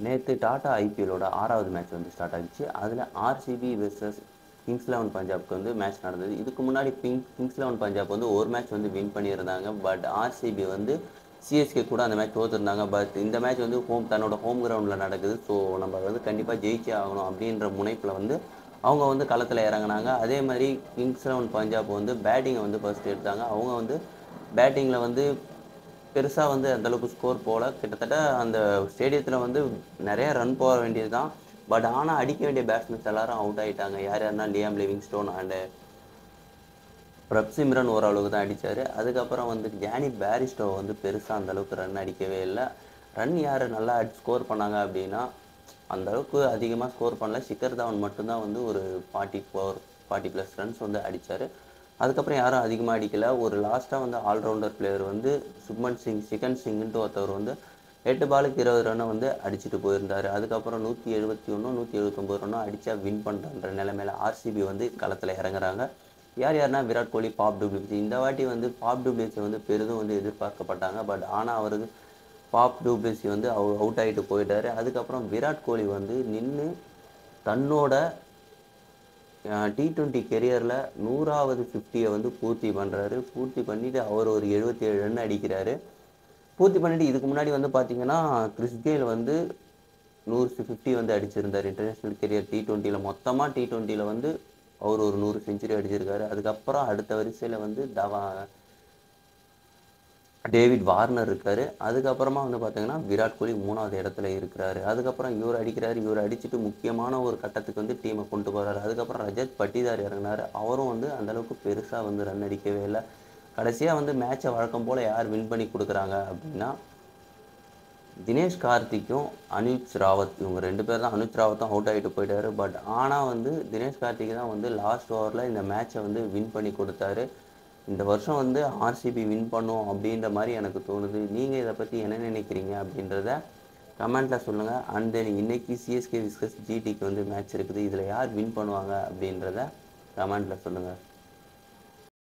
நேற்று டாடா ஐபிஎல்லோட 6வது மேட்ச் வந்து ஸ்டார்ட் ஆகிடுச்சு. அதில் ஆர்சிபி வெர்சஸ் கிங்ஸ் 11 பஞ்சாப்க்கு வந்து மேட்ச் நடந்தது. இதுக்கு முன்னாடி கிங்ஸ் 11 பஞ்சாப் வந்து ஒரு மேட்ச் வந்து வின் பண்ணியிருந்தாங்க. பட் ஆர்சிபி வந்து சிஎஸ்கே கூட அந்த மேட்ச் தோற்றுருந்தாங்க. பட் இந்த மேட்ச் வந்து தன்னோட ஹோம் கிரவுண்டில் நடக்குது. ஸோ நம்ம வந்து கண்டிப்பாக ஜெயிச்சே ஆகணும் அப்படின்ற முனைப்பில் வந்து அவங்க வந்து களத்தில் இறங்கினாங்க. அதே மாதிரி கிங்ஸ் 11 பஞ்சாப் வந்து பேட்டிங்கை வந்து ஃபர்ஸ்ட் எடுத்தாங்க. அவங்க வந்து பேட்டிங்கில் வந்து பெருசாக வந்து அந்தளவுக்கு ஸ்கோர் போகல. கிட்டத்தட்ட அந்த ஸ்டேடியத்தில் வந்து நிறைய ரன் போக வேண்டியது தான். பட் ஆனால் அடிக்க வேண்டிய பேட்ஸ்மேன்ஸ் எல்லாரும் அவுட் ஆகிட்டாங்க. யாருன்னா லியாம் லிவிங்ஸ்டோன் அண்டு பிரப்சிம்ரன் ஓரளவுக்கு தான் அடித்தார். அதுக்கப்புறம் வந்து ஜானி பேரிஸ்டோ வந்து பெருசாக அந்தளவுக்கு ரன் அடிக்கவே இல்லை. ரன் யார் நல்லா ஸ்கோர் பண்ணாங்க அப்படின்னா அந்தளவுக்கு அதிகமாக ஸ்கோர் பண்ணல. ஷிகர் தவன் மட்டும்தான் வந்து ஒரு 40+ ரன்ஸ் வந்து அடித்தார். அதுக்கப்புறம் யாரும் அதிகமாக அடிக்கலை. ஒரு லாஸ்ட்டாக வந்து ஆல்ரவுண்டர் பிளேயர் வந்து சுப்மன் சிங் சிக்கன்ட்டு ஒருத்தவர் வந்து 8 பாலுக்கு 20 ரன்னை வந்து அடிச்சுட்டு போயிருந்தார். அதுக்கப்புறம் 171 179 ரன்னும் அடித்தா வின் பண்ணுறன்ற நிலைமையில ஆர்சிபி வந்து களத்தில் இறங்குறாங்க. யாருன்னா விராட் கோலி, பாப் டூப்ளிசி. இந்த வாட்டி வந்து பாப் டூப்ளிசி வந்து பெரிதும் வந்து எதிர்பார்க்கப்பட்டாங்க. பட் ஆனால் அவருக்கு பாப் டூப்ளிசி வந்து அவுட் ஆகிட்டு போயிட்டார். அதுக்கப்புறம் விராட் கோலி வந்து நின்று தன்னோட T20 கெரியரில் 100வது 50யை வந்து பூர்த்தி பண்ணுறாரு. பூர்த்தி பண்ணிவிட்டு அவர் ஒரு 77 ரன் அடிக்கிறாரு. பூர்த்தி பண்ணிவிட்டு இதுக்கு முன்னாடி வந்து பார்த்தீங்கன்னா கிறிஸ் கெயில் வந்து 150 வந்து அடிச்சிருந்தார் இன்டர்நேஷ்னல் கெரியர் T20யில். மொத்தமாக T20யில் வந்து அவர் ஒரு 100 செஞ்சுரி அடிச்சிருக்காரு. அதுக்கப்புறம் அடுத்த வரிசையில் வந்து டேவிட் வார்னர் இருக்கார். அதுக்கப்புறமா வந்து பார்த்தீங்கன்னா விராட் கோலி 3வது இடத்துல இருக்கிறாரு. அதுக்கப்புறம் இவர் அடிக்கிறாரு. இவர் அடிச்சுட்டு முக்கியமான ஒரு கட்டத்துக்கு வந்து டீமை கொண்டு போகிறாரு. அதுக்கப்புறம் ரஜத் பட்டிதார் இறங்கினார். அவரும் வந்து அந்தளவுக்கு பெருசாக வந்து ரன் அடிக்கவே இல்லை. கடைசியாக வந்து மேட்சை வழக்கம் போல் யார் வின் பண்ணி கொடுக்குறாங்க அப்படின்னா தினேஷ் கார்த்திக்கும் அனுஜ் ராவத். இவங்க 2 பேர் தான். அனுஜ் ராவத்தும் அவுட் ஆகிட்டு போயிட்டார். பட் ஆனால் வந்து தினேஷ் கார்த்திக் தான் வந்து லாஸ்ட் ஓவரில் இந்த மேட்சை வந்து வின் பண்ணி கொடுத்தாரு. இந்த வருஷம் வந்து ஆர்சிபி வின் பண்ணும் அப்படின்ற மாதிரி எனக்கு தோணுது. நீங்கள் இதை பற்றி என்ன நினைக்கிறீங்க அப்படின்றத கமெண்ட்டில் சொல்லுங்கள். அண்ட் தென் இன்றைக்கி சிஎஸ்கே விஸ்கஸ் ஜிடிக்கு வந்து மேட்ச் இருக்குது. இதில் யார் வின் பண்ணுவாங்க அப்படின்றத கமெண்ட்டில் சொல்லுங்கள்.